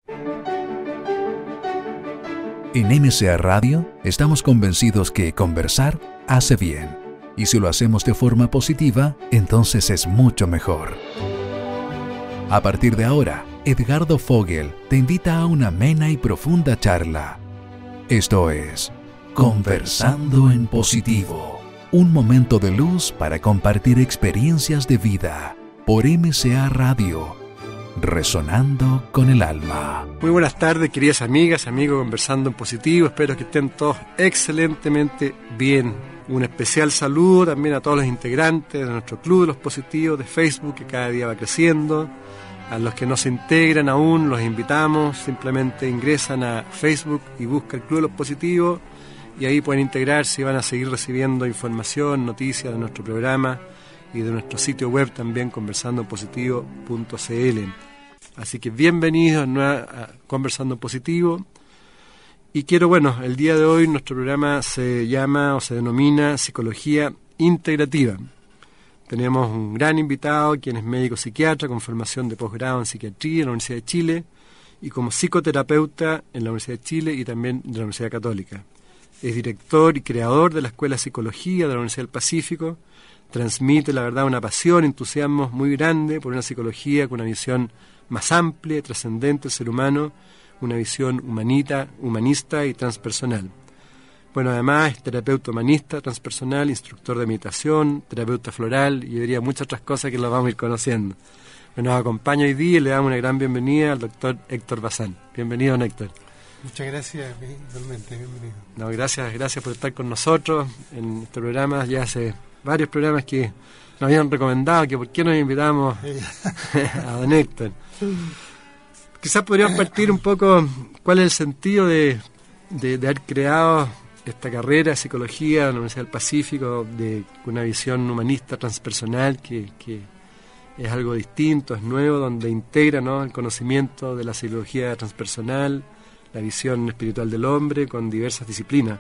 En MCA Radio estamos convencidos que conversar hace bien. Y si lo hacemos de forma positiva, entonces es mucho mejor. A partir de ahora, Edgardo Fogel te invita a una amena y profunda charla. Esto es Conversando en Positivo. Un momento de luz para compartir experiencias de vida por MCA Radio. Resonando con el alma. Muy buenas tardes, queridas amigas, amigos, Conversando en Positivo. Espero que estén todos excelentemente bien. Un especial saludo también a todos los integrantes de nuestro Club de los Positivos de Facebook, que cada día va creciendo. A los que no se integran aún, los invitamos. Simplemente ingresan a Facebook y buscan el Club de los Positivos y ahí pueden integrarse y van a seguir recibiendo información, noticias de nuestro programa y de nuestro sitio web también, conversandopositivo.cl. Así que bienvenidos a Conversando en Positivo. Y quiero, el día de hoy nuestro programa se llama o se denomina Psicología Integrativa. Tenemos un gran invitado, quien es médico psiquiatra con formación de posgrado en psiquiatría en la Universidad de Chile y como psicoterapeuta en la Universidad de Chile y también de la Universidad Católica. Es director y creador de la Escuela de Psicología de la Universidad del Pacífico. Transmite, la verdad, una pasión, entusiasmo muy grande por una psicología con una visión más amplia y trascendente del ser humano, una visión humanista y transpersonal. Además es terapeuta humanista, transpersonal, instructor de meditación, terapeuta floral y yo diría muchas otras cosas que lo vamos a ir conociendo. Nos acompaña hoy día y le damos una gran bienvenida al doctor Héctor Bazán. Bienvenido, don Héctor. Muchas gracias, igualmente, bienvenido. Gracias por estar con nosotros en este programa. Ya hace varios programas que nos habían recomendado que por qué nos invitamos a don Héctor. Quizás podríamos partir un poco cuál es el sentido de haber creado esta carrera de psicología en la Universidad del Pacífico, con una visión humanista transpersonal que es algo distinto, es nuevo, donde integra, el conocimiento de la psicología transpersonal, la visión espiritual del hombre con diversas disciplinas.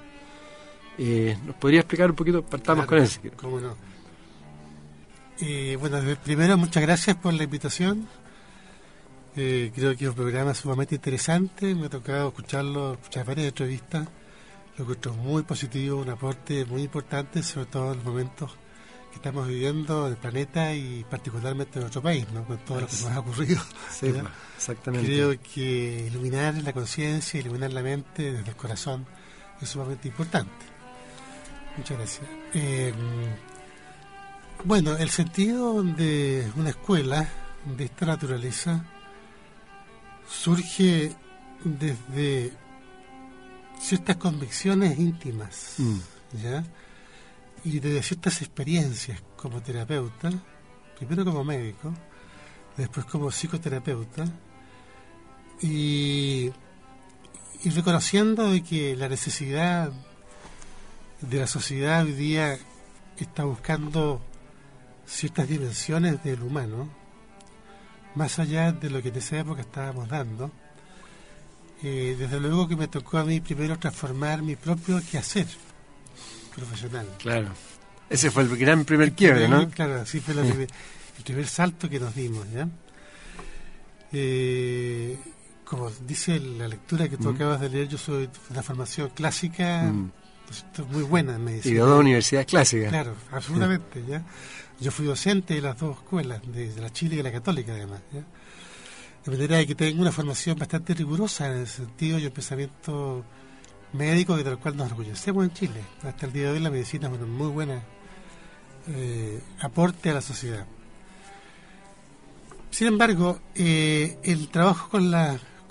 ¿Nos podría explicar un poquito? Partamos con eso. Cómo no. Primero, muchas gracias por la invitación. Creo que es un programa sumamente interesante. Me ha tocado escuchar varias entrevistas. Lo encuentro muy positivo, un aporte muy importante, sobre todo en los momentos que estamos viviendo del planeta y particularmente en nuestro país, con todo lo que nos ha ocurrido. Sí, exactamente. Creo que iluminar la conciencia, iluminar la mente desde el corazón es sumamente importante. Muchas gracias. El sentido de una escuela de esta naturaleza surge desde ciertas convicciones íntimas, ¿ya? Y desde ciertas experiencias como terapeuta, primero como médico, después como psicoterapeuta, y reconociendo de que la necesidad de la sociedad hoy día está buscando ciertas dimensiones del humano, más allá de lo que en esa época estábamos dando. Desde luego que me tocó a mí primero transformar mi propio quehacer profesional. Claro, ese fue el gran primer quiebre, ¿no? Claro, así fue el primer salto que nos dimos, ¿ya? Como dice la lectura que tú acabas de leer, yo soy de una formación clásica, muy buena en medicina. Y de dos universidades clásicas. Claro, absolutamente, ¿ya? Yo fui docente de las dos escuelas, de la Chile y de la Católica, además, ¿ya? De manera que tengo una formación bastante rigurosa en el sentido y el pensamiento médico del cual nos orgullecemos en Chile. Hasta el día de hoy la medicina es un muy buen aporte a la sociedad. Sin embargo, el trabajo con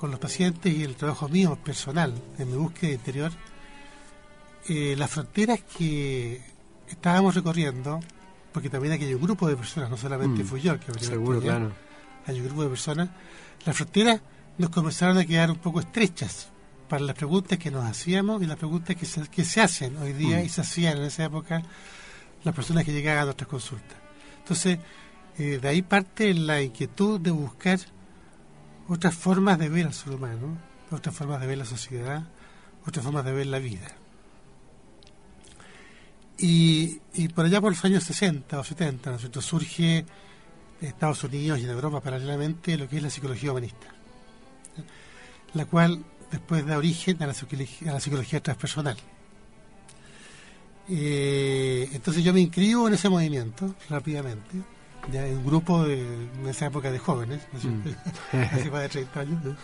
los pacientes y el trabajo mío personal en mi búsqueda interior, las fronteras que estábamos recorriendo, porque también aquí hay un grupo de personas, no solamente fui yo, que seguro, claro. Hay un grupo de personas, las fronteras nos comenzaron a quedar un poco estrechas para las preguntas que nos hacíamos y las preguntas que se hacen hoy día y se hacían en esa época las personas que llegaban a nuestras consultas. Entonces, de ahí parte la inquietud de buscar otras formas de ver al ser humano, otras formas de ver la sociedad, otras formas de ver la vida. Y por allá por los años 60 o 70, ¿no es cierto?, surge en Estados Unidos y en Europa paralelamente lo que es la psicología humanista. la cual después da origen a la psicología transpersonal. Entonces yo me inscribo en ese movimiento rápidamente, ya en un grupo en esa época de jóvenes, ¿no es cierto? Hace más de 30 años, ¿no?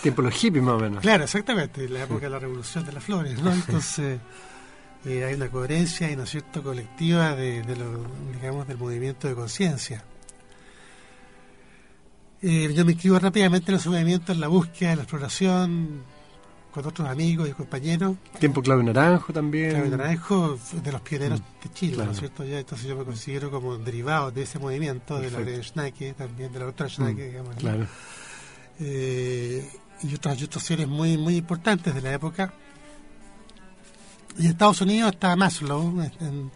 Tiempo de los hippies más o menos. Claro, exactamente, la época de la revolución de las flores, ¿no? Entonces hay una coherencia y, ¿no es cierto?, colectiva digamos, del movimiento de conciencia. Yo me inscribo rápidamente en ese movimiento, en la búsqueda, en la exploración, con otros amigos y compañeros. Tiempo Claudio Naranjo también. Claudio Naranjo, de los pioneros de Chile, claro. ¿no es cierto? Ya, entonces yo me considero como derivado de ese movimiento, Perfecto. de la de Schnake, también de la doctora Schnake, digamos. Claro. Y otros seres muy, muy importantes de la época. Y en Estados Unidos está Maslow, en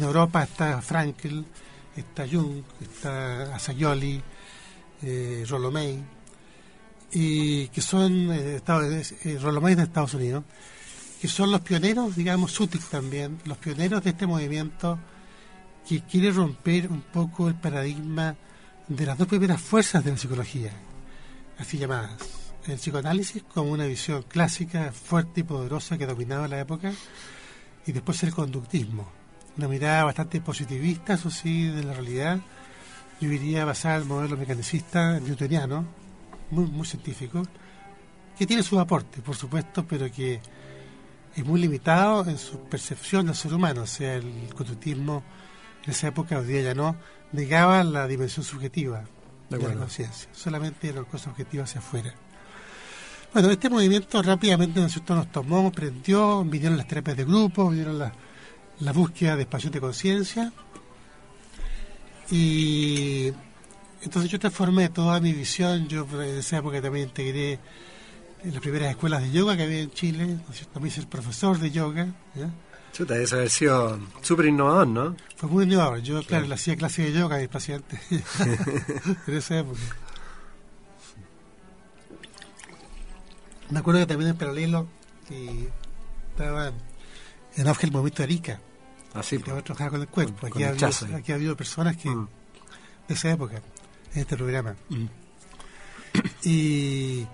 Europa está Frankl, está Jung, está Asayoli, Rollo May, y que son Rollo May de Estados Unidos, que son los pioneros, digamos, Sutik también, los pioneros de este movimiento que quiere romper un poco el paradigma de las dos primeras fuerzas de la psicología, así llamadas. El psicoanálisis como una visión clásica, fuerte y poderosa que dominaba la época, y después el conductismo, una mirada bastante positivista, eso sí, de la realidad. Yo diría basada en el modelo mecanicista newtoniano, muy, muy científico, que tiene sus aportes, por supuesto, pero que es muy limitado en su percepción del ser humano. O sea, el conductismo en esa época, hoy día ya no, negaba la dimensión subjetiva de la conciencia, solamente las cosas objetivas hacia afuera. Bueno, este movimiento rápidamente, ¿no es cierto?, nos tomó, prendió, vinieron las terapias de grupo, vinieron la búsqueda de expansión de conciencia, y entonces yo transformé toda mi visión. Yo en esa época también integré en las primeras escuelas de yoga que había en Chile, ¿no es cierto? También hice el profesor de yoga, ¿ya? Chuta, debe haber sido súper innovador, ¿no? Fue muy innovador. Yo, claro, le hacía clases de yoga a mis pacientes en esa época. Me acuerdo que también en paralelo estaba en auge el movimiento de Arica, Así, que va a trabajar con el cuerpo. con el Aquí ha habido personas que de esa época, en este programa. Y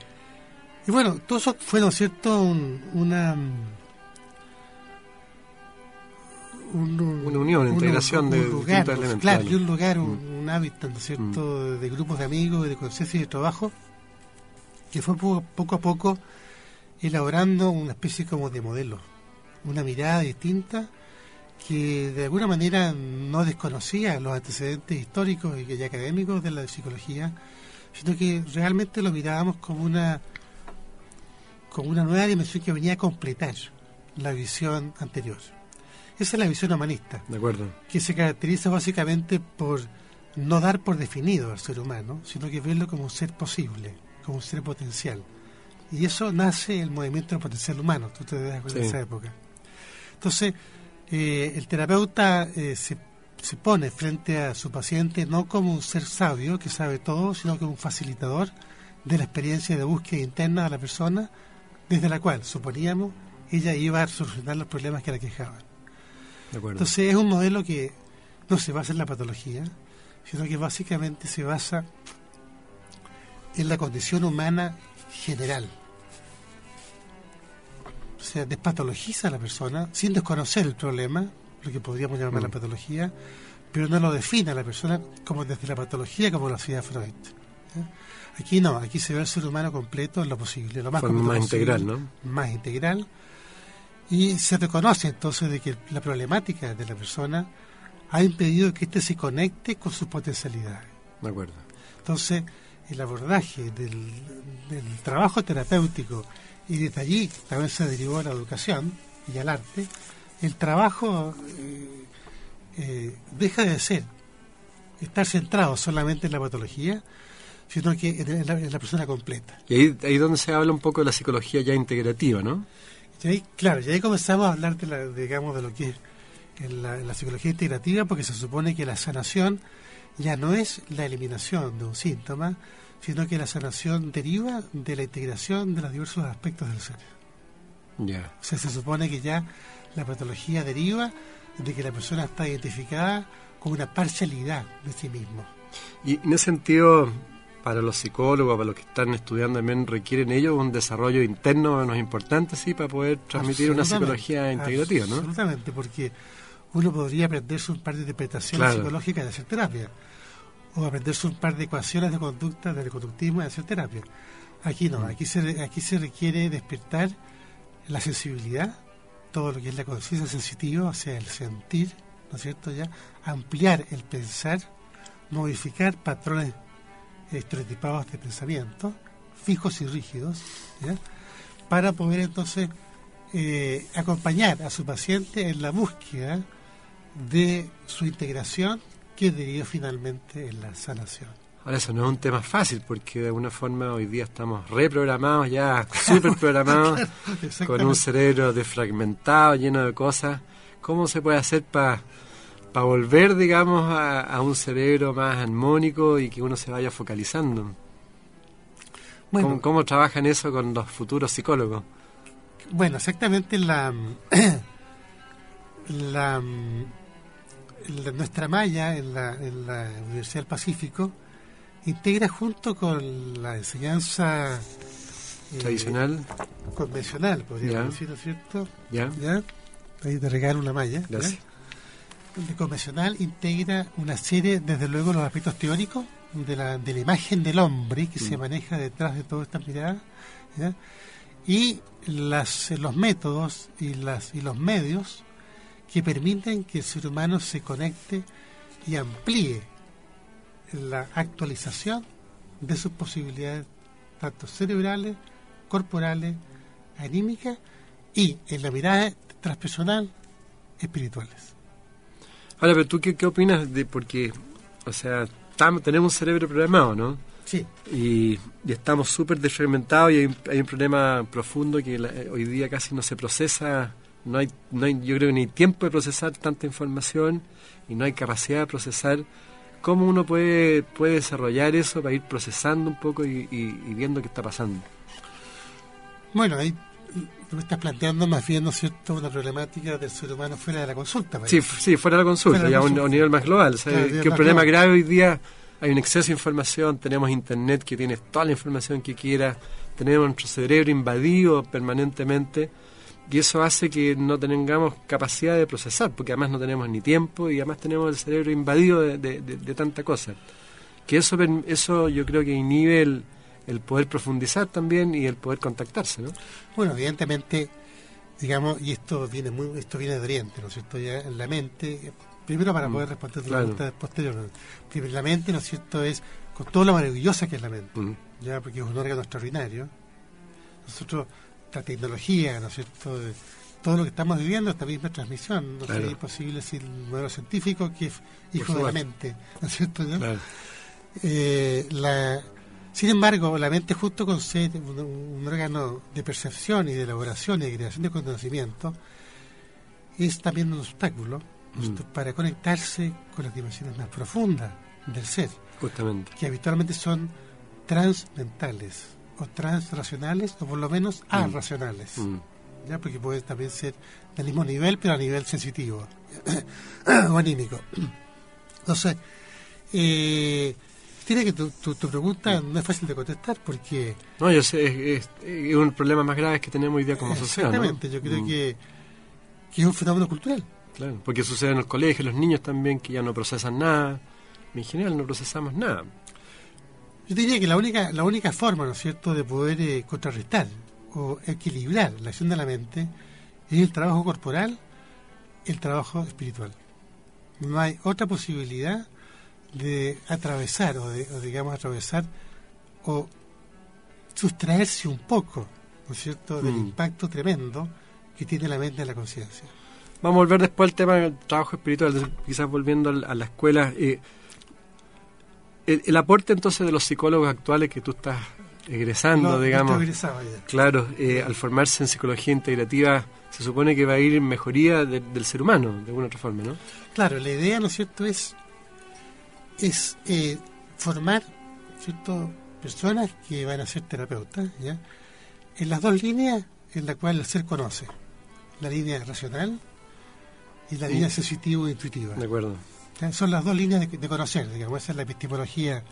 bueno, todo eso fue, ¿no es cierto?, una unión, integración de lugar, distintos elementos. claro, y un lugar, un hábitat, ¿no es cierto?, de grupos de amigos y de conciencia y de trabajo, que fue poco a poco elaborando una especie como de modelo, una mirada distinta que de alguna manera no desconocía los antecedentes históricos y académicos de la psicología, sino que realmente lo mirábamos como una nueva dimensión que venía a completar la visión anterior. Esa es la visión humanista, De acuerdo. que se caracteriza básicamente por no dar por definido al ser humano, sino que verlo como un ser posible, como un ser potencial. Y eso nace el movimiento del potencial humano, tú te das cuenta de esa época. Entonces, el terapeuta se pone frente a su paciente no como un ser sabio que sabe todo, sino como un facilitador de la experiencia de búsqueda interna de la persona, desde la cual, suponíamos, ella iba a solucionar los problemas que la quejaban. De acuerdo. Entonces es un modelo que no se basa en la patología, sino que básicamente se basa en la condición humana general. O sea, despatologiza a la persona sin desconocer el problema, lo que podríamos llamar la patología, pero no lo define a la persona como desde la patología, como lo hacía Freud. ¿Ya? Aquí no, aquí se ve el ser humano completo en lo posible, lo más Forma más posible, integral, ¿no? Más integral, y se reconoce entonces de que la problemática de la persona ha impedido que éste se conecte con sus potencialidades. De acuerdo. Entonces, el abordaje del trabajo terapéutico, y desde allí también se derivó a la educación y al arte, el trabajo deja de estar centrado solamente en la patología, sino que en la persona completa. Y ahí donde se habla un poco de la psicología ya integrativa, ¿no? Y ahí, claro, y ahí comenzamos a hablar de lo que es la psicología integrativa, porque se supone que la sanación ya no es la eliminación de un síntoma, sino que la sanación deriva de la integración de los diversos aspectos del ser. Ya. O sea, se supone que ya la patología deriva de que la persona está identificada con una parcialidad de sí mismo. Y en ese sentido, para los psicólogos, para los que están estudiando también, requieren ellos un desarrollo interno menos importante, sí, para poder transmitir una psicología integrativa, ¿no? Absolutamente, porque uno podría aprenderse un par de interpretaciones psicológicas de hacer terapia, o aprenderse un par de ecuaciones de conducta, del conductismo de hacer terapia. Aquí no, aquí se requiere despertar la sensibilidad, todo lo que es la conciencia sensitiva, o sea, el sentir, ¿no es cierto? Ya ampliar el pensar, modificar patrones estereotipados de pensamiento, fijos y rígidos, ¿ya? Para poder entonces acompañar a su paciente en la búsqueda de su integración, que deriva finalmente en la sanación. Ahora, eso no es un tema fácil, porque de alguna forma hoy día estamos reprogramados ya, súper programados, claro, con un cerebro desfragmentado, lleno de cosas. ¿Cómo se puede hacer para volver, digamos, a un cerebro más armónico y que uno se vaya focalizando? Bueno, ¿Cómo trabajan eso con los futuros psicólogos? Bueno, exactamente nuestra malla en la Universidad del Pacífico integra, junto con la enseñanza tradicional, convencional, podríamos decir, ¿no es cierto? ¿Ya? Ahí te regalo una malla. Gracias. El convencional integra una serie, desde luego, los aspectos teóricos de la imagen del hombre que se maneja detrás de todas estas miradas, ¿ya? Y los métodos y los medios que permiten que el ser humano se conecte y amplíe la actualización de sus posibilidades, tanto cerebrales, corporales, anímicas y, en la mirada transpersonal, espirituales. Ahora, pero ¿tú qué opinas de...? Porque, o sea, tenemos un cerebro programado, ¿no? Sí. Y estamos súper desfragmentados, y hay un problema profundo que hoy día casi no se procesa. No hay, yo creo que no hay tiempo de procesar tanta información y no hay capacidad de procesar. ¿Cómo uno puede desarrollar eso para ir procesando un poco y viendo qué está pasando? Bueno, ahí tú me estás planteando más bien, ¿no es cierto?, una problemática del ser humano fuera de la consulta. Sí, fuera de la consulta, ya a un nivel más global. ¿Sabes? Claro, que un problema grave hoy día, hay un exceso de información, tenemos internet que tiene toda la información que quiera, tenemos nuestro cerebro invadido permanentemente, y eso hace que no tengamos capacidad de procesar, porque además no tenemos ni tiempo y además tenemos el cerebro invadido de tanta cosa. Que eso yo creo que inhibe el poder profundizar también y el poder contactarse, ¿no? Bueno, evidentemente, digamos, y esto viene de Oriente, ¿no es cierto? Ya en la mente, primero para poder responder a la pregunta posterior, primero la mente, ¿no es cierto?, es con todo lo maravillosa que es la mente, ya, porque es un órgano extraordinario. Nosotros, la tecnología, ¿no es cierto?, todo lo que estamos viviendo, esta misma transmisión, no sería imposible sin el modelo científico, que es hijo de la mente, ¿no es cierto? ¿No? Claro. Sin embargo, la mente, justo con ser un órgano de percepción y de elaboración y de creación de conocimiento, es también un obstáculo para conectarse con las dimensiones más profundas del ser, justamente, que habitualmente son transmentales o transracionales, o por lo menos arracionales, ¿ya? Porque puede también ser del mismo nivel, pero a nivel sensitivo o anímico. Entonces, tiene que tu pregunta no es fácil de contestar, porque... No, yo sé, es un problema más grave que tenemos hoy día como sociedad, ¿no? Exactamente, yo creo que es un fenómeno cultural. Claro, porque sucede en los colegios, los niños también, que ya no procesan nada. En general no procesamos nada. Yo diría que la única forma, ¿no es cierto?, de poder contrarrestar o equilibrar la acción de la mente es el trabajo corporal, el trabajo espiritual. No hay otra posibilidad de atravesar o sustraerse un poco, ¿no es cierto?, del impacto tremendo que tiene la mente en la conciencia. Vamos a volver después al tema del trabajo espiritual, quizás volviendo a la escuela. El aporte entonces de los psicólogos actuales que tú estás egresando, digamos, claro, al formarse en psicología integrativa, se supone que va a ir en mejoría del ser humano, de alguna otra forma, ¿no? Claro, la idea, ¿no es cierto?, es formar, ¿cierto?, personas que van a ser terapeutas, ¿ya?, en las dos líneas en las cuales el ser conoce, la línea racional y la línea sensitiva e intuitiva. De acuerdo. Son las dos líneas de conocer, digamos, esa es la epistemología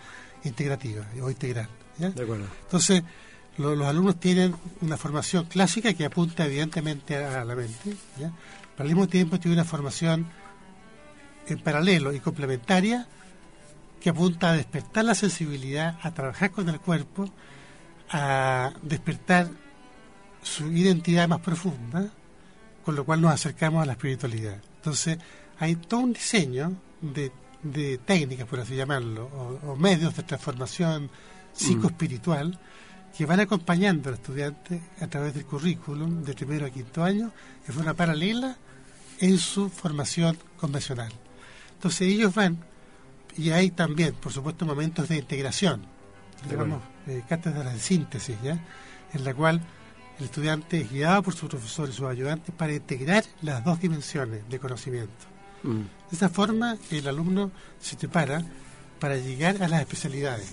integrativa o integral, ¿ya? De acuerdo. Entonces, los alumnos tienen una formación clásica que apunta evidentemente a la mente, ¿ya? Pero al mismo tiempo tiene una formación en paralelo y complementaria que apunta a despertar la sensibilidad, a trabajar con el cuerpo, a despertar su identidad más profunda, con lo cual nos acercamos a la espiritualidad. Entonces, hay todo un diseño de técnicas, por así llamarlo, o medios de transformación psicoespiritual que van acompañando al estudiante a través del currículum de primero a quinto año, de forma paralela en su formación convencional. Entonces ellos van, y hay también, por supuesto, momentos de integración, digamos, cátedras de síntesis, ¿ya? En la cual el estudiante es guiado por su profesor y sus ayudantes para integrar las dos dimensiones de conocimiento. De esa forma, el alumno se prepara para llegar a las especialidades.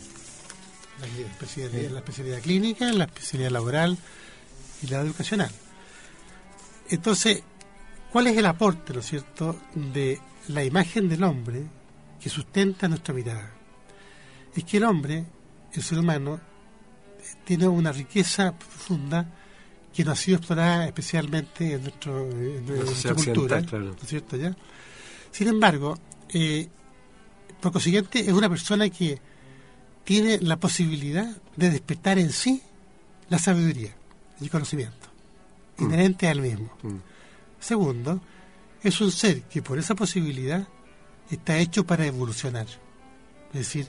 La especialidad clínica, la especialidad laboral y la educacional. Entonces, ¿cuál es el aporte, ¿no es cierto?, de la imagen del hombre que sustenta nuestra mirada? Es que el hombre, el ser humano, tiene una riqueza profunda que no ha sido explorada especialmente en nuestra cultura, claro. ¿No es cierto? ¿Ya? Sin embargo, por consiguiente, es una persona que tiene la posibilidad de despertar en sí la sabiduría, el conocimiento, inherente al mismo. Segundo, es un ser que por esa posibilidad está hecho para evolucionar. Es decir,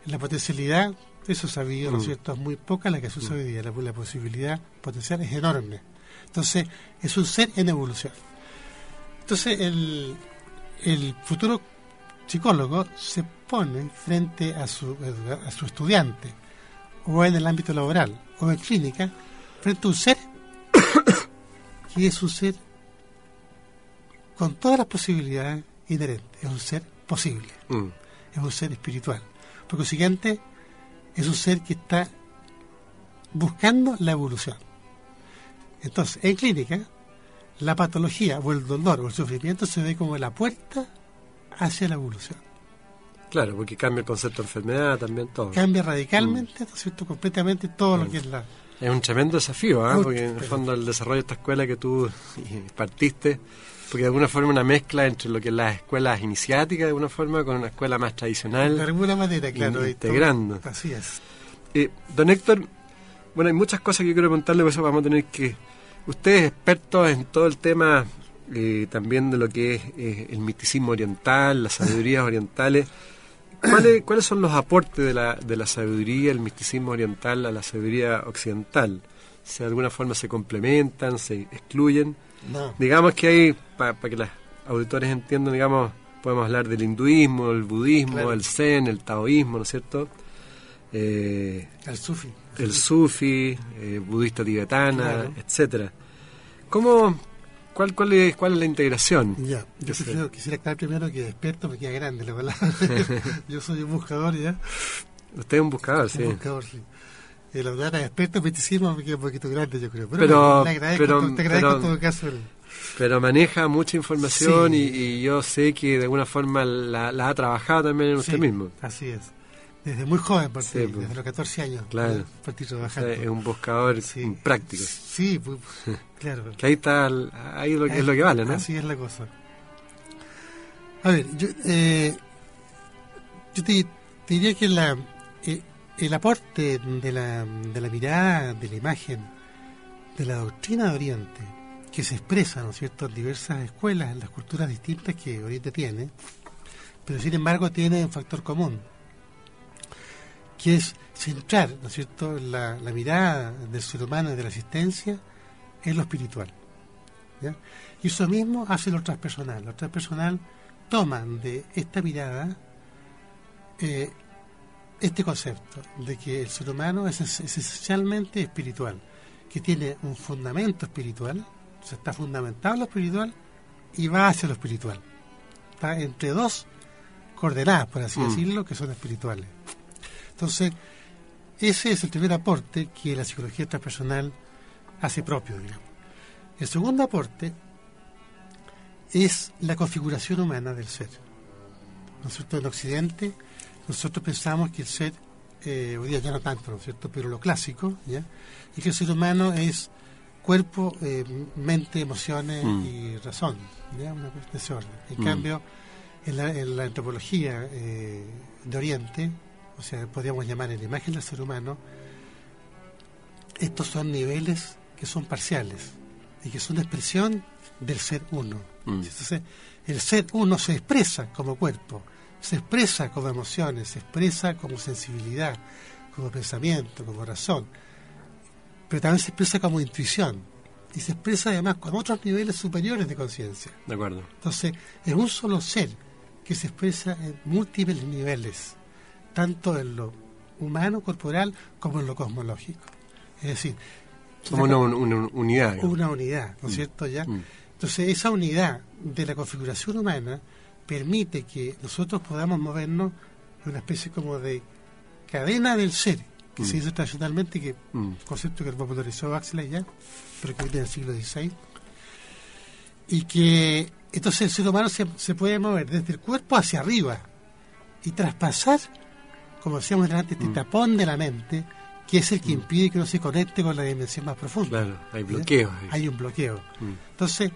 la potencialidad, eso sabido, ¿no es cierto?, es muy poca la que sucede hoy día. La posibilidad potencial es enorme. Entonces, es un ser en evolución. Entonces, el futuro psicólogo se pone frente a su estudiante, o en el ámbito laboral, o en clínica, frente a un ser que es un ser con todas las posibilidades inherentes. Es un ser posible. Es un ser espiritual. Por consiguiente, es un ser que está buscando la evolución. Entonces, en clínica, la patología o el dolor o el sufrimiento se ve como la puerta hacia la evolución. Claro, porque cambia el concepto de enfermedad, también todo. Cambia radicalmente, ¿no es cierto?, completamente todo lo que es la... Es un tremendo desafío, porque en el fondo el desarrollo de esta escuela que tú partiste, porque de alguna forma una mezcla entre lo que es las escuelas iniciáticas, de alguna forma, con una escuela más tradicional. De alguna manera, claro. Integrando. Así es. Don Héctor, bueno, hay muchas cosas que yo quiero preguntarle, por eso vamos a tener que... Usted es experto en todo el tema también de lo que es el misticismo oriental, las sabidurías orientales. ¿Cuáles son los aportes de la sabiduría, el misticismo oriental a la sabiduría occidental? Si de alguna forma se complementan, se excluyen. No. Digamos que hay, para que los auditores entiendan, digamos, podemos hablar del hinduismo, el budismo, claro, el zen, el taoísmo, ¿no es cierto? El sufi. El sufi, budista tibetana, claro, etcétera. ¿Cuál es la integración? Ya, yo quisiera aclarar primero que experto me queda grande la palabra. Yo soy un buscador, ¿ya? Usted es un buscador, sí. Un buscador, sí. La verdad, experto en misticismo me queda un poquito grande, yo creo. Pero te agradezco en todo caso. Pero maneja mucha información, sí, y yo sé que de alguna forma la ha trabajado también en usted mismo. Así es. Desde muy joven, sí, desde los 14 años. Claro. Partí trabajando. O sea, es un buscador, sí, práctico. Sí, claro. Que ahí es lo que vale, ¿no? Así es la cosa. A ver, yo te diría que el aporte de la mirada, de la imagen, de la doctrina de Oriente, que se expresa, ¿no es cierto?, en diversas escuelas, en las culturas distintas que Oriente tiene, pero sin embargo tiene un factor común, que es centrar, ¿no es cierto?, la mirada del ser humano y de la existencia en lo espiritual, ¿ya? Y eso mismo hace lo transpersonal. Lo transpersonal toman de esta mirada este concepto de que el ser humano es esencialmente espiritual, que tiene un fundamento espiritual, o sea, está fundamentado en lo espiritual y va hacia lo espiritual. Está entre dos coordenadas, por así decirlo, que son espirituales. Entonces, ese es el primer aporte que la psicología transpersonal hace propio, digamos. El segundo aporte es la configuración humana del ser. ¿No es cierto? En Occidente, nosotros pensamos que el ser hoy día ya no tanto, ¿no es cierto?, pero lo clásico, ¿ya? Y que el ser humano es cuerpo, mente, emociones y razón, ¿ya? Una cuestión de ese orden. En cambio, en la antropología de Oriente, o sea, podríamos llamar en la imagen del ser humano, estos son niveles que son parciales y que son expresión del ser uno. Entonces, el ser uno se expresa como cuerpo, se expresa como emociones, se expresa como sensibilidad, como pensamiento, como razón, pero también se expresa como intuición y se expresa además con otros niveles superiores de conciencia. De acuerdo. Entonces, es un solo ser que se expresa en múltiples niveles, tanto en lo humano, corporal, como en lo cosmológico. Es decir, como una unidad. Digamos. Una unidad, ¿no es cierto? ¿Ya? Entonces, esa unidad de la configuración humana permite que nosotros podamos movernos en una especie como de cadena del ser, que se dice tradicionalmente, que concepto que popularizó Huxley ya, pero que viene del siglo XVI, y que entonces el ser humano se puede mover desde el cuerpo hacia arriba y traspasar, como decíamos delante, este tapón de la mente, que es el que impide que uno se conecte con la dimensión más profunda. Claro, hay bloqueos. Hay un bloqueo. Entonces,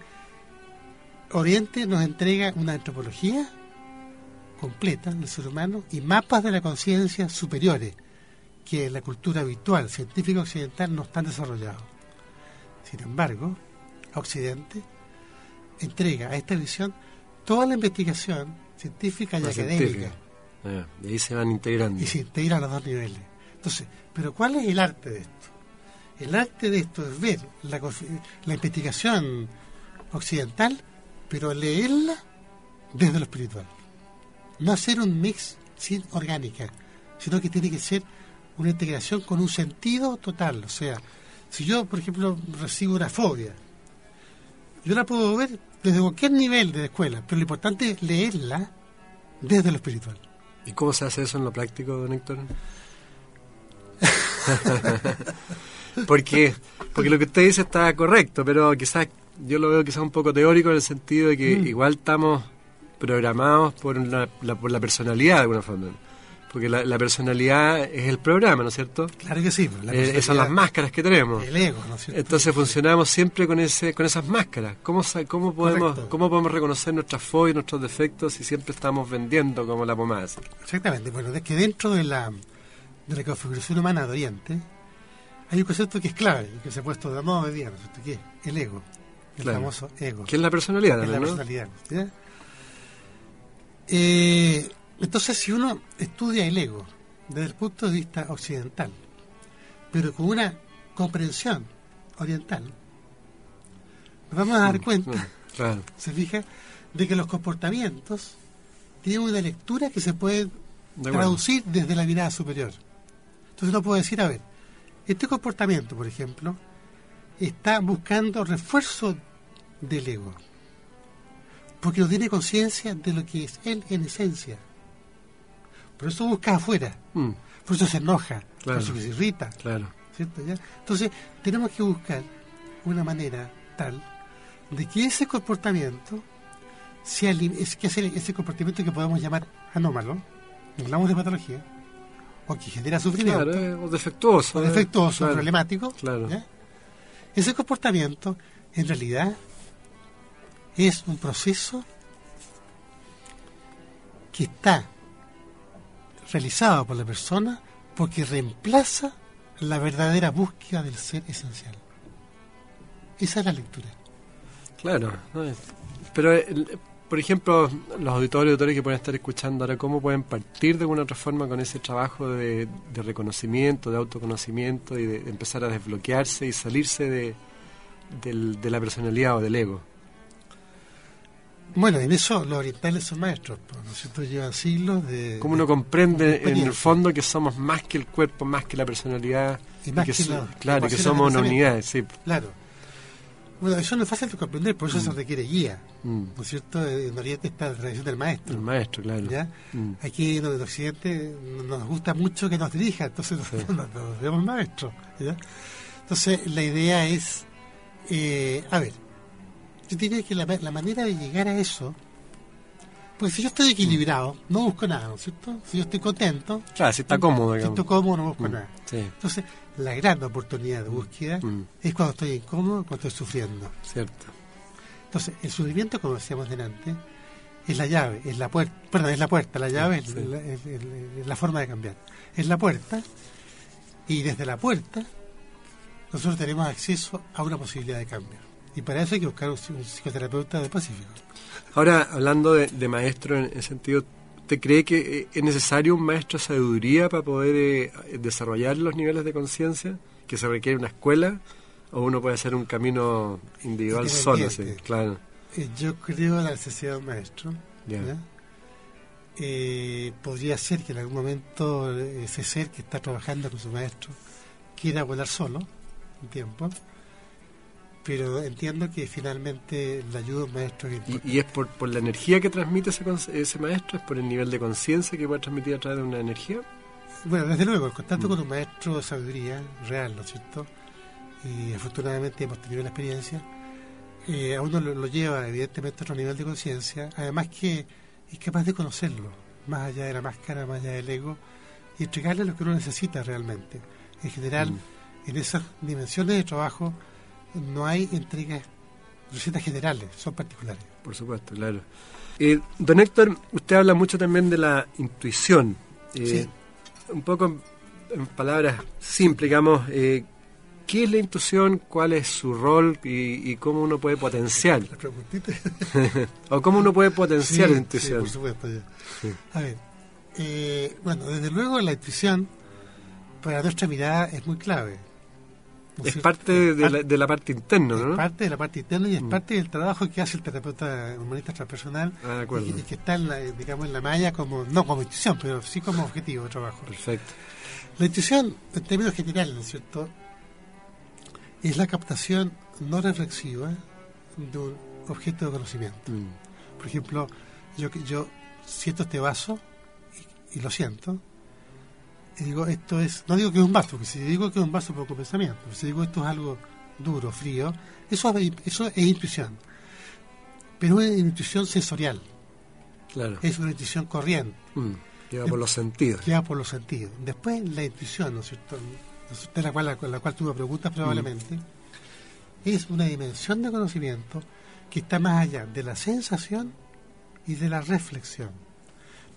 Oriente nos entrega una antropología completa del ser humano y mapas de la conciencia superiores que en la cultura habitual científica occidental no están desarrollados. Sin embargo, Occidente entrega a esta visión toda la investigación científica y académica. De ahí se van integrando. Y se integran a los dos niveles. Entonces, ¿pero cuál es el arte de esto? El arte de esto es ver la investigación occidental, pero leerla desde lo espiritual. No hacer un mix sin orgánica, sino que tiene que ser una integración con un sentido total. O sea, si yo, por ejemplo, recibo una fobia, yo la puedo ver desde cualquier nivel de escuela, pero lo importante es leerla desde lo espiritual. ¿Y cómo se hace eso en lo práctico, don Héctor? Porque lo que usted dice está correcto, pero quizás yo lo veo quizás un poco teórico en el sentido de que igual estamos programados por la personalidad de alguna forma. Porque la personalidad es el programa, ¿no es cierto? Claro que sí. Son las máscaras que tenemos. El ego, ¿no es cierto? Entonces funcionamos siempre con esas máscaras. ¿Cómo podemos reconocer nuestras fobias, nuestros defectos si siempre estamos vendiendo como la pomada? Exactamente. Bueno, es que dentro de la configuración humana de Oriente hay un concepto que es clave y que se ha puesto de moda hoy día, ¿no es cierto? Que es el ego, el famoso ego. Que es la personalidad, ¿no? La personalidad, ¿ya? Entonces, si uno estudia el ego desde el punto de vista occidental, pero con una comprensión oriental, nos vamos a dar cuenta, claro, se fija, de que los comportamientos tienen una lectura que se puede traducir desde la mirada superior. Entonces uno puede decir, a ver, este comportamiento, por ejemplo, está buscando refuerzo del ego, porque no tiene conciencia de lo que es él en esencia. Por eso busca afuera, por eso se enoja, claro, por eso se irrita, claro, ¿cierto? ¿Ya? Entonces tenemos que buscar una manera tal de que ese comportamiento sea ese comportamiento que podemos llamar anómalo, hablamos de patología, o que genera sufrimiento, claro, o defectuoso, claro, problemático, claro. ¿Ya? Ese comportamiento en realidad es un proceso que está realizado por la persona porque reemplaza la verdadera búsqueda del ser esencial. Esa es la lectura. Claro, pero por ejemplo, los auditores que pueden estar escuchando ahora, ¿cómo pueden partir de alguna otra forma con ese trabajo de reconocimiento, de autoconocimiento y de empezar a desbloquearse y salirse de la personalidad o del ego? Bueno, en eso los orientales son maestros, ¿no es cierto? Llevan siglos de... ¿Cómo uno comprende en el fondo que somos más que el cuerpo, más que la personalidad? Y más que que somos una unidad, sí. Claro. Bueno, eso no es fácil de comprender, por eso se requiere guía, ¿no es cierto? En Oriente está la tradición del maestro. El maestro, claro. ¿Ya? Aquí en Occidente nos gusta mucho que nos dirija, entonces nos vemos maestros, ¿ya? Entonces la idea es, a ver, yo diría que la manera de llegar a eso Porque si yo estoy equilibrado, no busco nada, ¿no es cierto? Si yo estoy contento... Claro, si está cómodo, Si digamos. estoy cómodo, no busco nada. Sí, Entonces, la gran oportunidad de búsqueda es cuando estoy incómodo, cuando estoy sufriendo. cierto. Entonces, el sufrimiento, como decíamos delante, es la llave, es la puerta. Perdón, es la puerta, la llave Sí. es la forma de cambiar. Es la puerta, y desde la puerta nosotros tenemos acceso a una posibilidad de cambio. Y para eso hay que buscar un psicoterapeuta del Pacífico. Ahora, hablando de maestro en ese sentido, ¿te cree que es necesario un maestro de sabiduría para poder desarrollar los niveles de conciencia? ¿Que se requiere una escuela? ¿O uno puede hacer un camino individual solo? Sí, claro. Yo creo en la necesidad de un maestro. Ya. ¿Ya? Podría ser que en algún momento ese ser que está trabajando con su maestro quiera volar solo un tiempo, pero entiendo que finalmente la ayuda de un maestro es importante. ¿Y es por la energía que transmite ese maestro? ¿Es por el nivel de conciencia que puede transmitir a través de una energía? Bueno, desde luego, el contacto con un maestro de sabiduría real, ¿no es cierto? Y afortunadamente hemos tenido la experiencia. A uno lo lleva evidentemente a otro nivel de conciencia, además que es capaz de conocerlo, más allá de la máscara, más allá del ego, y entregarle lo que uno necesita realmente. En general, en esas dimensiones de trabajo no hay entregas, recetas generales, son particulares. Por supuesto, claro. Don Héctor, usted habla mucho también de la intuición. Sí. Un poco en palabras simples, digamos, ¿qué es la intuición? ¿Cuál es su rol? ¿Y cómo uno puede potenciar? ¿La preguntita? ¿O cómo uno puede potenciar la intuición? Sí, por supuesto. Ya. Sí. A ver, bueno, desde luego la intuición para nuestra mirada es muy clave. ¿no es Es cierto? parte de la parte interna, ¿no? Es parte de la parte interna y es parte del trabajo que hace el terapeuta humanista transpersonal, Ah, de acuerdo. y que está en la, digamos, en la malla como, no como intuición, pero sí como objetivo de trabajo. Perfecto. La intuición, en términos generales, ¿no es cierto?, es la captación no reflexiva de un objeto de conocimiento. Por ejemplo, yo siento este vaso y lo siento, y digo, esto es, no digo que es un vaso, porque si digo que es un vaso por pensamiento, pero si digo esto es algo duro, frío, eso es intuición, pero es una intuición sensorial, Claro. es una intuición corriente, Que va por los sentidos. que va por los sentidos. Después la intuición, ¿no es cierto?, de la cual tú me preguntas probablemente, es una dimensión de conocimiento que está más allá de la sensación y de la reflexión,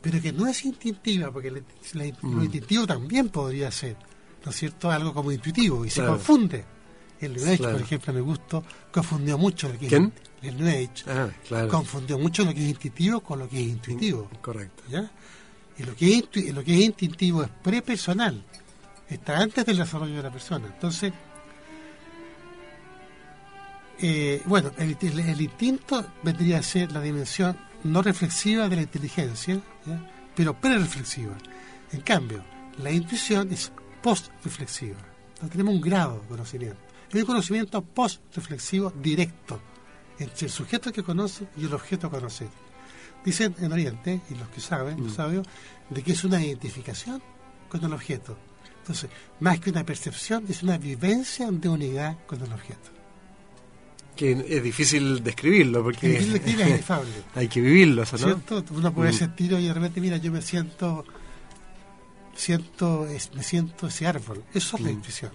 pero que no es instintiva, porque lo instintivo también podría ser, ¿no es cierto?, algo como intuitivo, y se Claro. confunde. El New Age, Claro. por ejemplo, a mi gusto, confundió mucho lo que ¿Quién? es el New Age, Ah, claro. confundió mucho lo que es instintivo con lo que es intuitivo. Correcto. ¿Ya? Y lo que es instintivo es prepersonal, está antes del desarrollo de la persona. Entonces, bueno, el instinto vendría a ser la dimensión no reflexiva de la inteligencia, ¿ya?, pero pre-reflexiva. En cambio, la intuición es post-reflexiva. Entonces tenemos un grado de conocimiento. Es un conocimiento post-reflexivo directo entre el sujeto que conoce y el objeto a conocer. Dicen en Oriente, y los que saben, los sabios, de que es una identificación con el objeto. Entonces, más que una percepción, es una vivencia de unidad con el objeto. Que es difícil describirlo, porque Es inefable. hay que vivirlo, eso, ¿no? ¿Cierto? Uno puede sentir y de repente, mira, yo me siento ese árbol. Eso es la intuición.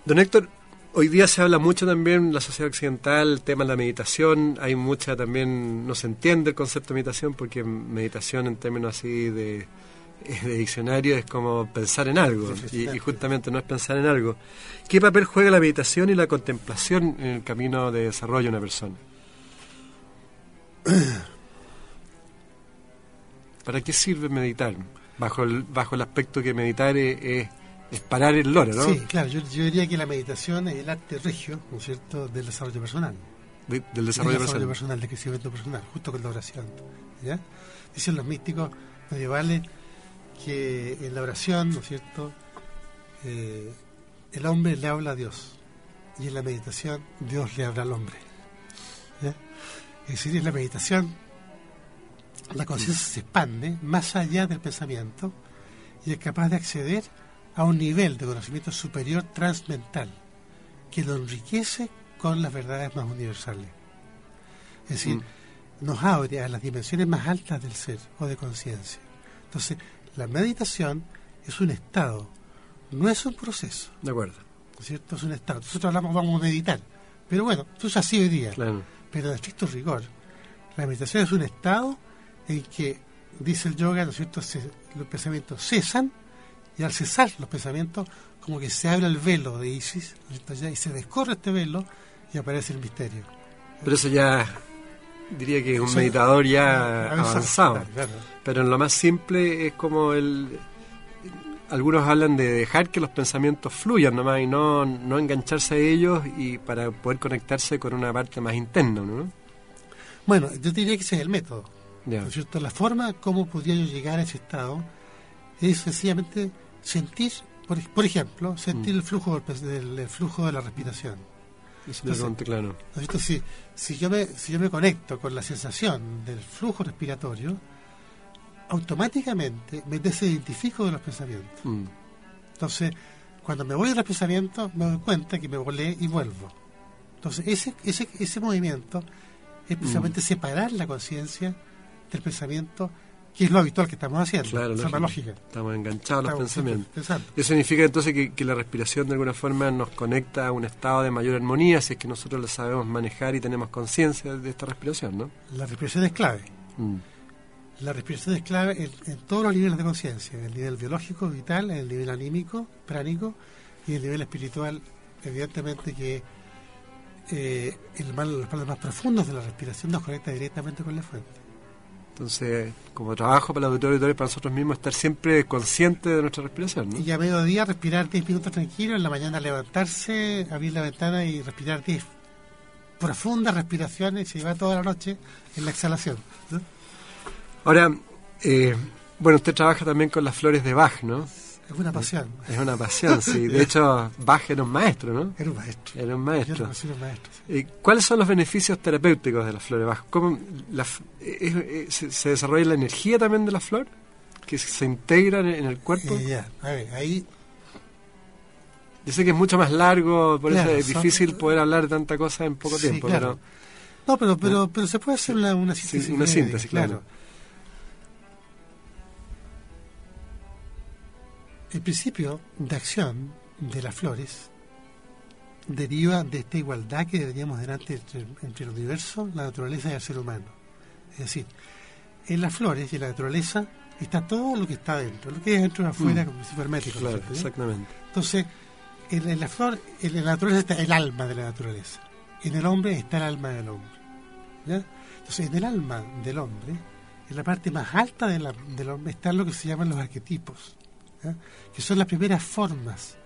Don Héctor, hoy día se habla mucho también en la sociedad occidental, el tema de la meditación. Hay mucha también, no se entiende el concepto de meditación, porque meditación en términos así de diccionario es como pensar en algo, y justamente no es pensar en algo. ¿Qué papel juega la meditación y la contemplación en el camino de desarrollo de una persona? ¿Para qué sirve meditar? Bajo el aspecto que meditar es parar el loro, ¿no? Sí, claro, yo diría que la meditación es el arte regio, ¿no es cierto?, del desarrollo personal. Del desarrollo personal. Del crecimiento personal, justo con la oración. ¿Ya? Dicen los místicos medievales que en la oración, ¿no es cierto?, el hombre le habla a Dios, y en la meditación Dios le habla al hombre. ¿Ya? Es decir, en la meditación la conciencia se expande más allá del pensamiento y es capaz de acceder a un nivel de conocimiento superior transmental que lo enriquece con las verdades más universales. Es decir, nos abre a las dimensiones más altas del ser o de conciencia. Entonces, la meditación es un estado, no es un proceso. De acuerdo. ¿No es cierto? Es un estado. Nosotros hablamos, vamos a meditar. Pero bueno, eso es así hoy día. Claro. Pero en estricto rigor, la meditación es un estado en que, dice el yoga, ¿no es cierto?, los pensamientos cesan, y al cesar los pensamientos, como que se abre el velo de Isis, y se descorre este velo y aparece el misterio. Pero eso ya diría que es un meditador ya avanzado. Claro. Pero en lo más simple es como algunos hablan de dejar que los pensamientos fluyan nomás y no engancharse a ellos, y para poder conectarse con una parte más interna, ¿no? Bueno, yo diría que ese es el método. Ya. ¿No es cierto? La forma como podría yo llegar a ese estado es sencillamente sentir, por ejemplo, sentir el flujo del flujo de la respiración. Eso te pregunto, claro. ¿No es cierto? Si yo me conecto con la sensación del flujo respiratorio, automáticamente me desidentifico de los pensamientos. Entonces, cuando me voy de los pensamientos, me doy cuenta que me volé y vuelvo. Entonces, ese movimiento es precisamente separar la conciencia del pensamiento, que es lo habitual que estamos haciendo, Claro, de forma lógica. Estamos enganchados a los pensamientos. Pensando. Eso significa entonces que la respiración de alguna forma nos conecta a un estado de mayor armonía, si es que nosotros lo sabemos manejar y tenemos conciencia de esta respiración, ¿no? La respiración es clave. La respiración es clave en todos los niveles de conciencia, en el nivel biológico, vital, en el nivel anímico, pránico, y en el nivel espiritual. Evidentemente que los planos más profundos de la respiración nos conecta directamente con la fuente. Entonces, como trabajo para el auditorio, para nosotros mismos, estar siempre conscientes de nuestra respiración, ¿no? Y a mediodía respirar 10 minutos tranquilo, en la mañana levantarse, abrir la ventana y respirar 10 profundas respiraciones, y se va toda la noche en la exhalación, ¿no? Ahora, bueno, usted trabaja también con las flores de Bach, ¿no? Es una pasión. Es una pasión, sí. De hecho, Bach era un maestro, ¿no? Era un maestro. Era un maestro. Yo lo considero un maestro, sí. ¿Cuáles son los beneficios terapéuticos de las flores de Bach? ¿Cómo se desarrolla la energía también de la flor? ¿Que se integra en el cuerpo? A ver, ahí... Yo sé que es mucho más largo, por Claro, eso es difícil poder hablar de tanta cosa en poco tiempo. Claro. Pero se puede hacer una síntesis. Sí, una síntesis, claro. El principio de acción de las flores deriva de esta igualdad que teníamos delante entre el universo, la naturaleza y el ser humano. Es decir, en las flores y en la naturaleza está todo lo que está dentro, lo que es dentro y afuera, como si fuera hermético. Claro, ¿no? exactamente. Entonces, en la flor, en la naturaleza está el alma de la naturaleza. En el hombre está el alma del hombre. ¿Ya? Entonces, en el alma del hombre, en la parte más alta del hombre, están lo que se llaman los arquetipos, ¿ya? Que son las primeras formas,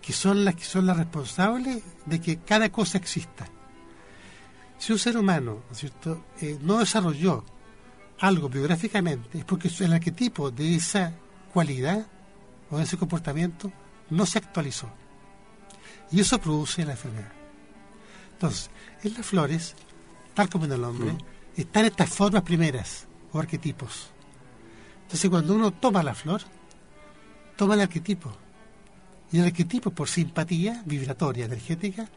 que son las responsables de que cada cosa exista. Si un ser humano, ¿no es cierto?, no desarrolló algo biográficamente, es porque el arquetipo de esa cualidad o de ese comportamiento no se actualizó. Y eso produce la enfermedad. Entonces, en las flores, tal como en el hombre, están estas formas primeras o arquetipos. Entonces, cuando uno toma la flor, toma el arquetipo. Y el arquetipo, por simpatía vibratoria, energética,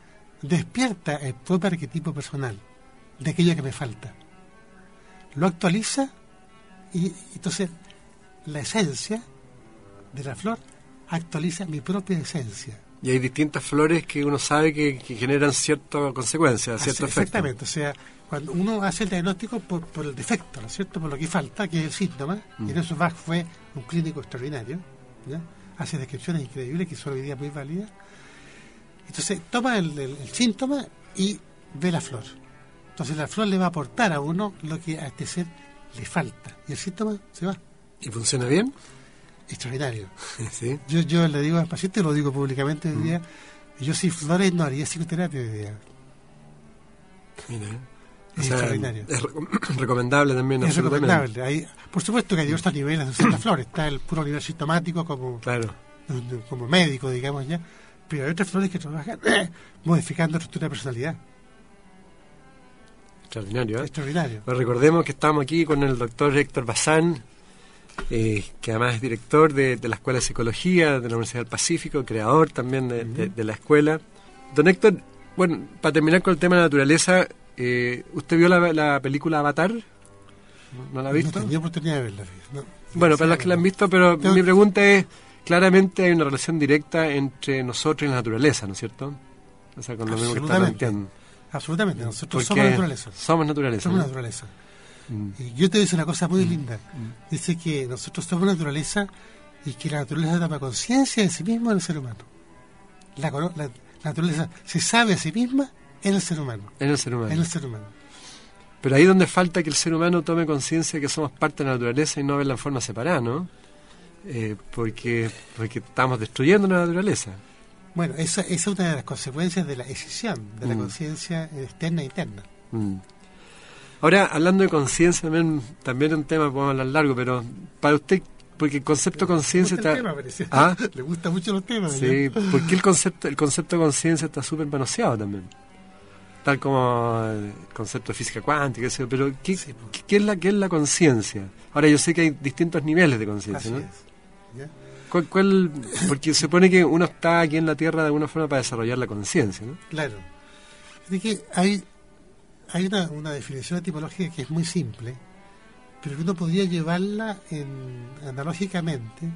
despierta el propio arquetipo personal de aquello que me falta. Lo actualiza y entonces la esencia de la flor actualiza mi propia esencia. Y hay distintas flores que uno sabe que generan cierta consecuencia, cierto efecto. Exactamente, o sea, cuando uno hace el diagnóstico por el defecto, ¿no es cierto?, por lo que falta, que es el síntoma, y en eso Bach fue un clínico extraordinario, ¿ya? Hace descripciones increíbles que son hoy día muy válidas. Entonces toma el síntoma y ve la flor. Entonces la flor le va a aportar a uno lo que a este ser le falta, y el síntoma se va. ¿Y funciona bien? Extraordinario. ¿Sí? Yo le digo al paciente, lo digo públicamente hoy día, yo sin flores no haría psicoterapia hoy día. Mira, es extraordinario. Es recomendable también. Es recomendable. Por supuesto que hay diversos niveles de las flores. Está el puro nivel sintomático como médico, digamos ya, pero hay otras flores que trabajan modificando la estructura de personalidad. Extraordinario, ¿eh? Extraordinario. Pues recordemos que estamos aquí con el doctor Héctor Bazán, que además es director de la Escuela de Psicología de la Universidad del Pacífico, creador también de la escuela. Don Héctor, bueno, para terminar con el tema de la naturaleza, ¿Usted vio la película Avatar? ¿No la ha visto? No tenía oportunidad de verla. No. Bueno, para los que la han visto, pero mi pregunta es, claramente hay una relación directa entre nosotros y la naturaleza, ¿no es cierto? O sea, con lo mismo que está planteando. Absolutamente, nosotros Porque somos naturaleza. Somos naturaleza. Somos ¿no? naturaleza. Y yo te digo una cosa muy linda. Dice que nosotros somos naturaleza y que la naturaleza toma conciencia de sí misma en el ser humano. La naturaleza se sabe a sí misma en el ser humano. En el ser humano. En el ser humano. Pero ahí donde falta que el ser humano tome conciencia de que somos parte de la naturaleza y no verla en forma separada, ¿no? Porque estamos destruyendo la naturaleza. Bueno, esa es una de las consecuencias de la escisión, de la conciencia externa e interna. Ahora, hablando de conciencia, también es un tema, podemos hablar largo, pero para usted, porque el concepto de conciencia está... Le gustan mucho los temas. Sí, porque el concepto de conciencia está súper manoseado también. Tal como el concepto de física cuántica, pero ¿qué es la conciencia? Ahora, yo sé que hay distintos niveles de conciencia, ¿no? ¿Cuál? Porque se supone que uno está aquí en la Tierra de alguna forma para desarrollar la conciencia, ¿no? Claro. Es que hay una definición etimológica que es muy simple, pero que uno podría llevarla analógicamente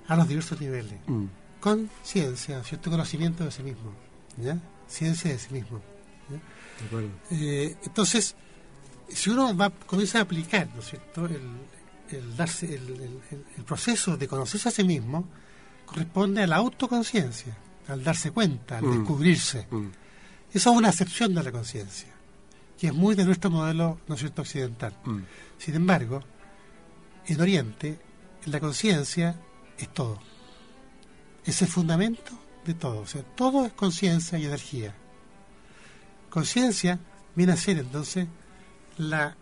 a los diversos niveles. Conciencia, cierto conocimiento de sí mismo, ¿ya? Ciencia de sí mismo. ¿ya? De acuerdo. Entonces, si uno comienza a aplicar, ¿no es cierto?, el proceso de conocerse a sí mismo corresponde a la autoconciencia, al darse cuenta, al descubrirse. Esa es una acepción de la conciencia, que es muy de nuestro modelo, ¿no es cierto?, occidental. Sin embargo, en Oriente, la conciencia es todo. Es el fundamento de todo. O sea, todo es conciencia y energía. Conciencia viene a ser, entonces, la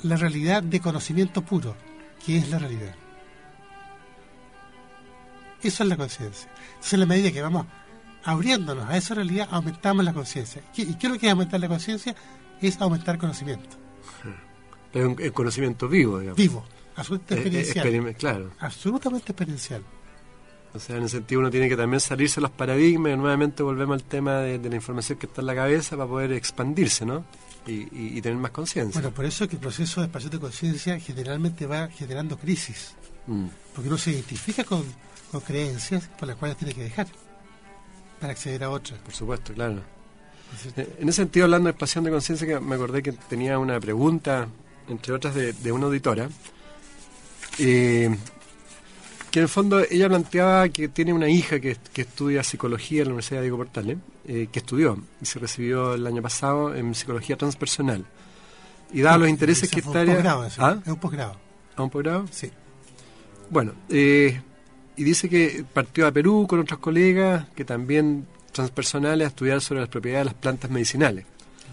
realidad de conocimiento puro, que es la realidad. Eso es la conciencia. Entonces, en la medida que vamos abriéndonos a esa realidad, aumentamos la conciencia. ¿Y qué es lo que es aumentar la conciencia? Es aumentar conocimiento. Es un conocimiento vivo, digamos. Vivo, absolutamente experiencial. Claro. Absolutamente experiencial. O sea, en ese sentido uno tiene que también salirse de los paradigmas y nuevamente volvemos al tema de la información que está en la cabeza para poder expandirse, ¿no? Y tener más conciencia. Bueno, por eso es que el proceso de expansión de conciencia generalmente va generando crisis. Porque uno se identifica con creencias por las cuales tiene que dejar para acceder a otras. Por supuesto, claro. En ese sentido, hablando de expansión de conciencia, que me acordé que tenía una pregunta, entre otras, de una auditora, que en el fondo ella planteaba que tiene una hija que estudia psicología en la Universidad de Diego Portales, que estudió y se recibió el año pasado en psicología transpersonal. Y dada los intereses que esta área... Es un posgrado. ¿A un posgrado? Sí. Bueno, y dice que partió a Perú con otros colegas que también transpersonales a estudiar sobre las propiedades de las plantas medicinales.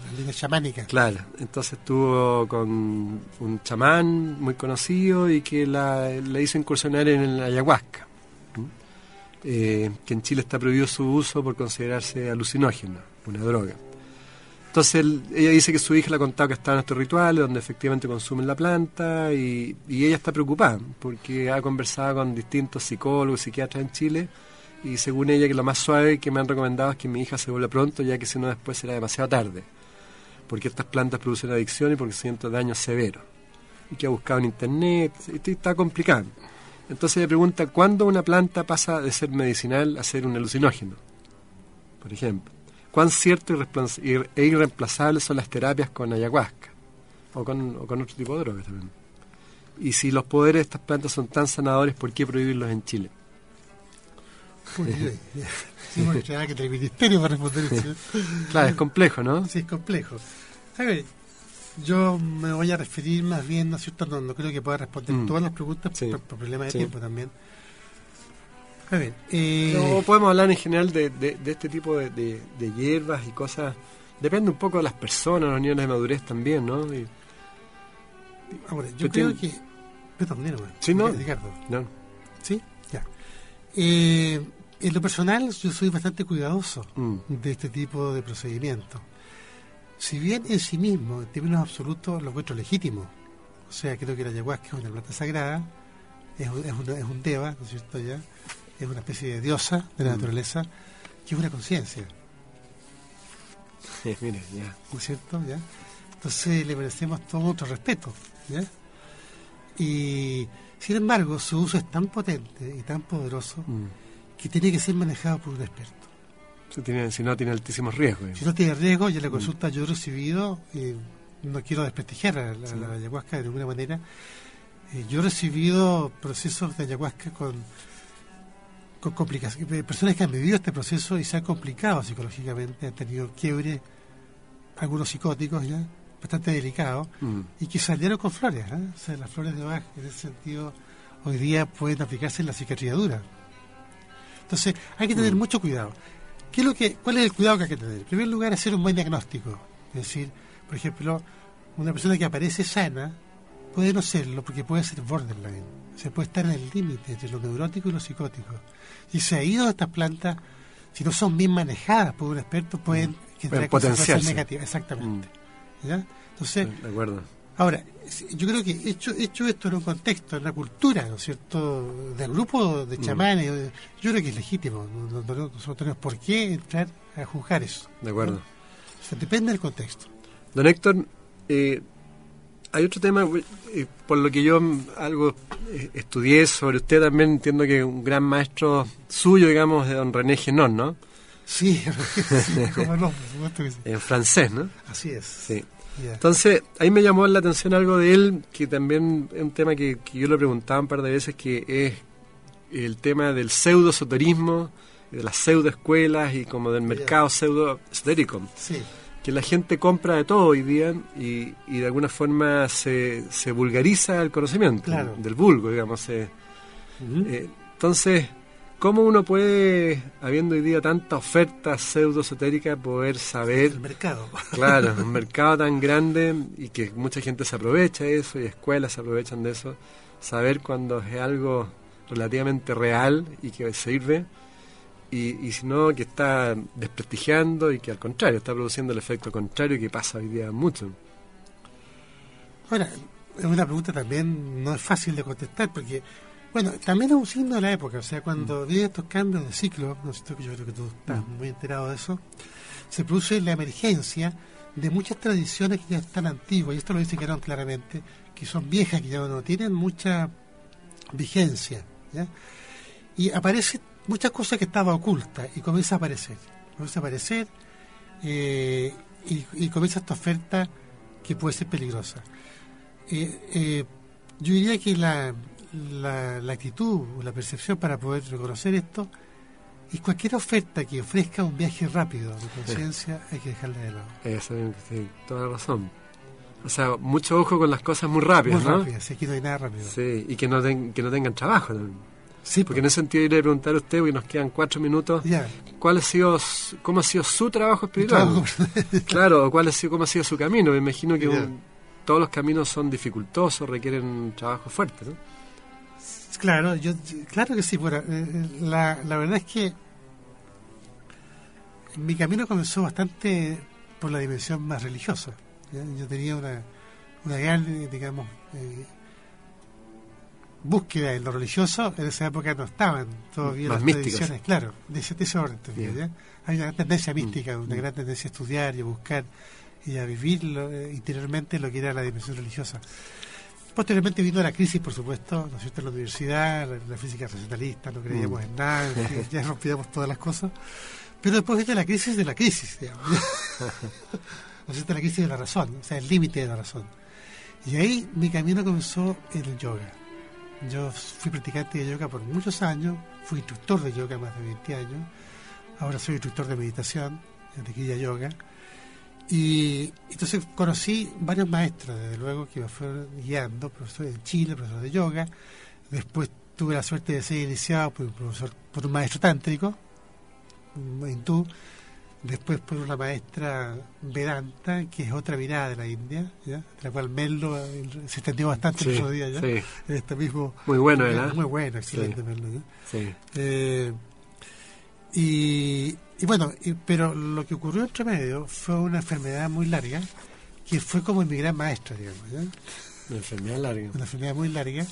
Las líneas chamánicas. Claro, entonces estuvo con un chamán muy conocido y que la hizo incursionar en el ayahuasca, que en Chile está prohibido su uso por considerarse alucinógeno, una droga. Entonces ella dice que su hija le ha contado que está en estos rituales donde efectivamente consumen la planta y ella está preocupada porque ha conversado con distintos psicólogos, psiquiatras en Chile y según ella que lo más suave que me han recomendado es que mi hija se vuelva pronto, ya que si no después será demasiado tarde, porque estas plantas producen adicción y porque siente daños severos y que ha buscado en internet y está complicado. Entonces ella pregunta, ¿cuándo una planta pasa de ser medicinal a ser un alucinógeno? Por ejemplo, ¿cuán cierto e irreemplazables son las terapias con ayahuasca o con otro tipo de drogas también? Y si los poderes de estas plantas son tan sanadores, ¿por qué prohibirlos en Chile? Sí, porque tenía que tener ministerio para responder eso. Claro, es complejo, ¿no? Sí, es complejo. A ver, yo me voy a referir más bien, ¿no es cierto? No creo que pueda responder todas las preguntas por problemas de tiempo también. A ver, no podemos hablar en general de este tipo de hierbas y cosas. Depende un poco de las personas, los niveles de madurez también, ¿no? Ahora, yo creo que... Perdón, ¿Sí, no? Ricardo. No. ¿Sí? Ya. En lo personal, yo soy bastante cuidadoso de este tipo de procedimientos. Si bien en sí mismo, en términos absolutos, lo encuentro legítimo. O sea, creo que la ayahuasca es una planta sagrada, es un deva, ¿no es cierto? Ya es una especie de diosa de la naturaleza, que es una conciencia. Mire, ya. ¿no es cierto? ¿Ya? Entonces le merecemos todo nuestro respeto, ¿ya? Y sin embargo, su uso es tan potente y tan poderoso que tiene que ser manejado por un experto. Si no, tiene altísimos riesgos. Si no tiene riesgo, y en la consulta yo he recibido, no quiero desprestigiar la ayahuasca de ninguna manera, yo he recibido procesos de ayahuasca con complicaciones, personas que han vivido este proceso y se han complicado psicológicamente, han tenido quiebres, algunos psicóticos ya, bastante delicados, y que salieron con flores, ¿eh? O sea, las flores de Bach, en ese sentido, hoy día pueden aplicarse en la psiquiatría dura. Entonces, hay que tener mucho cuidado. ¿Cuál es el cuidado que hay que tener? En primer lugar, hacer un buen diagnóstico. Es decir, por ejemplo, una persona que aparece sana puede no serlo porque puede ser borderline. Se puede estar en el límite entre lo neurótico y lo psicótico. Y se ha ido a estas plantas, si no son bien manejadas por un experto, pueden traer consecuencias negativas. Exactamente. ¿Ya? Entonces, de acuerdo. Ahora, yo creo que hecho esto en un contexto, en una cultura, ¿no es cierto?, del grupo de chamanes, yo creo que es legítimo. Nosotros tenemos por qué entrar a juzgar eso. De acuerdo. ¿no? O sea, depende del contexto. Don Héctor, hay otro tema, por lo que yo algo estudié sobre usted, también entiendo que un gran maestro suyo, digamos, de don René Guénon, ¿no? Sí, cómo no, por supuesto que sí. En francés, ¿no? Así es. Sí. Yeah. Entonces, ahí me llamó la atención algo de él, que también es un tema que yo le preguntaba un par de veces, que es el tema del pseudo-esoterismo, de las pseudo-escuelas y como del mercado pseudo-esotérico. Sí. Que la gente compra de todo hoy día y de alguna forma se vulgariza el conocimiento, claro, del vulgo, digamos. Entonces, ¿cómo uno puede, habiendo hoy día tanta oferta pseudo-esotérica, poder saber... El mercado. Claro, un mercado tan grande y que mucha gente se aprovecha de eso y escuelas se aprovechan de eso, saber cuando es algo relativamente real y que sirve, y si no, que está desprestigiando y que al contrario, está produciendo el efecto contrario que pasa hoy día mucho. Ahora, es una pregunta también no es fácil de contestar porque, bueno, también es un signo de la época, o sea, cuando vienen estos cambios de ciclo, no sé, yo creo que tú estás muy enterado de eso, se produce la emergencia de muchas tradiciones que ya están antiguas, y esto lo dice Guénon claramente, que son viejas, que ya no tienen mucha vigencia, ¿ya? Y aparece muchas cosas que estaban ocultas y comienza a aparecer y comienza esta oferta que puede ser peligrosa. Yo diría que la actitud o la percepción para poder reconocer esto es cualquier oferta que ofrezca un viaje rápido de conciencia, hay que dejarla de lado. Eso, sí, toda la razón. O sea, mucho ojo con las cosas muy rápidas, muy ¿no? Rápidas, aquí no hay nada rápido. Sí, y que no tengan trabajo también. Sí, porque en ese sentido iré a preguntar a usted, porque nos quedan 4 minutos, ¿cómo ha sido su trabajo espiritual? Claro, cómo ha sido su camino. Me imagino que todos los caminos son dificultosos, requieren trabajo fuerte, ¿no? Claro, claro que sí. Bueno, la verdad es que mi camino comenzó bastante por la dimensión más religiosa, ¿ya? Yo tenía una gran, digamos, búsqueda en lo religioso. En esa época no estaban todavía las tradiciones, claro, de ese orden todavía, ¿ya? Hay una gran tendencia mística, una gran tendencia a estudiar y a buscar y a vivir interiormente lo que era la dimensión religiosa. Posteriormente vino la crisis, por supuesto, ¿no es cierto?, en la universidad, la física racionalista, no creíamos en nada, ya rompíamos todas las cosas. Pero después vino la crisis de la crisis, digamos. ¿No es cierto?, la crisis de la razón, o sea, el límite de la razón. Y ahí mi camino comenzó en el yoga. Yo fui practicante de yoga por muchos años, fui instructor de yoga más de 20 años, ahora soy instructor de meditación, de Kriya Yoga, y entonces conocí varios maestros, desde luego, que me fueron guiando, profesores de Chile, profesor de yoga, después tuve la suerte de ser iniciado por un maestro tántrico, un hindú, después por una maestra Vedanta, que es otra mirada de la India, ¿ya?, de la cual Merlo se extendió bastante el otro día, ¿ya? Sí. En este mismo, muy bueno, ¿verdad? Muy bueno, excelente, sí. Merlo, ¿ya? Sí. Y bueno, pero lo que ocurrió entre medio fue una enfermedad muy larga, que fue como mi gran maestra, digamos, ¿ya? Una enfermedad larga. Una enfermedad muy larga,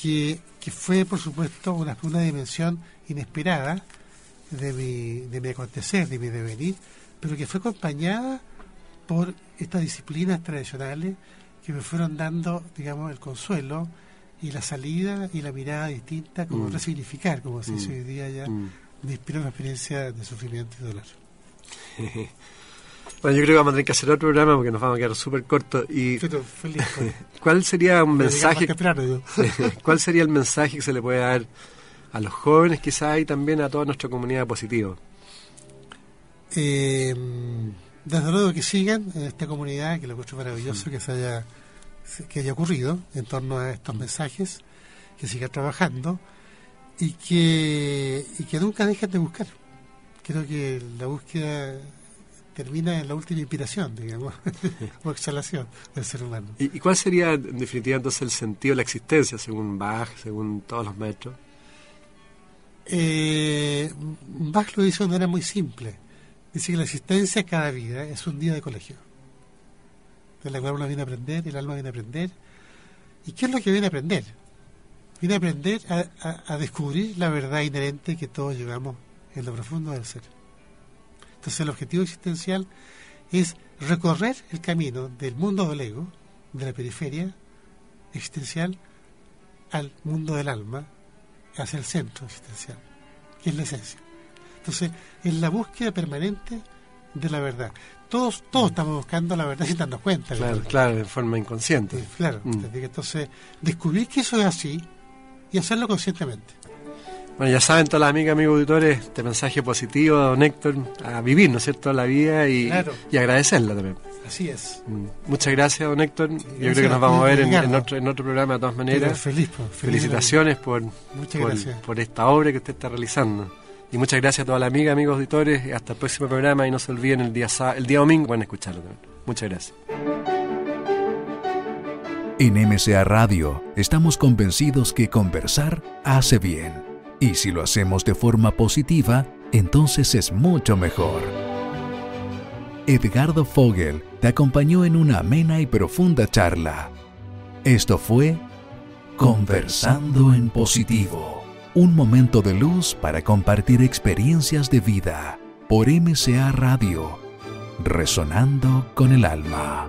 que fue, por supuesto, una dimensión inesperada de mi acontecer, de mi devenir, pero que fue acompañada por estas disciplinas tradicionales que me fueron dando, digamos, el consuelo y la salida y la mirada distinta, como resignificar, como se dice hoy día ya, de inspirar una experiencia de sufrimiento y dolor. Bueno, yo creo que vamos a tener que hacer otro programa porque nos vamos a quedar súper cortos. Y feliz. ¿cuál sería un mensaje? Temprano, ¿Cuál sería el mensaje que se le puede dar a los jóvenes quizás y también a toda nuestra comunidad positiva? Desde luego que sigan en esta comunidad, que lo encuentro maravilloso que haya ocurrido en torno a estos mensajes, que sigan trabajando y que nunca dejen de buscar. Creo que la búsqueda termina en la última inspiración, digamos, o exhalación del ser humano. ¿Y cuál sería, en definitiva, entonces el sentido de la existencia, según Bach, según todos los maestros? Bach lo dice de una manera muy simple. Dice que la existencia de cada vida es un día de colegio, de la cual uno viene a aprender, el alma viene a aprender. ¿Y qué es lo que viene a aprender? Viene a aprender a descubrir la verdad inherente que todos llevamos en lo profundo del ser. Entonces el objetivo existencial es recorrer el camino del mundo del ego, de la periferia existencial, al mundo del alma, hacia el centro existencial, que es la esencia. Entonces, es la búsqueda permanente de la verdad. Todos estamos buscando la verdad sin darnos cuenta. Claro, de forma inconsciente. Claro, entonces, descubrir que eso es así y hacerlo conscientemente. Bueno, ya saben todas las amigas, amigos auditores, este mensaje positivo de don Héctor, a vivir, ¿no es cierto?, la vida y agradecerla también. Así es. Muchas gracias, don Héctor. Yo creo que nos vamos a ver en otro programa de todas maneras. Felicitaciones por esta obra que usted está realizando. Y muchas gracias a todas las amigas, amigos auditores. Y hasta el próximo programa. Y no se olviden, el día domingo van a escucharlo también. Muchas gracias. En MCA Radio estamos convencidos que conversar hace bien. Y si lo hacemos de forma positiva, entonces es mucho mejor. Edgardo Fogel te acompañó en una amena y profunda charla. Esto fue Conversando en Positivo. Un momento de luz para compartir experiencias de vida por MCA Radio, resonando con el alma.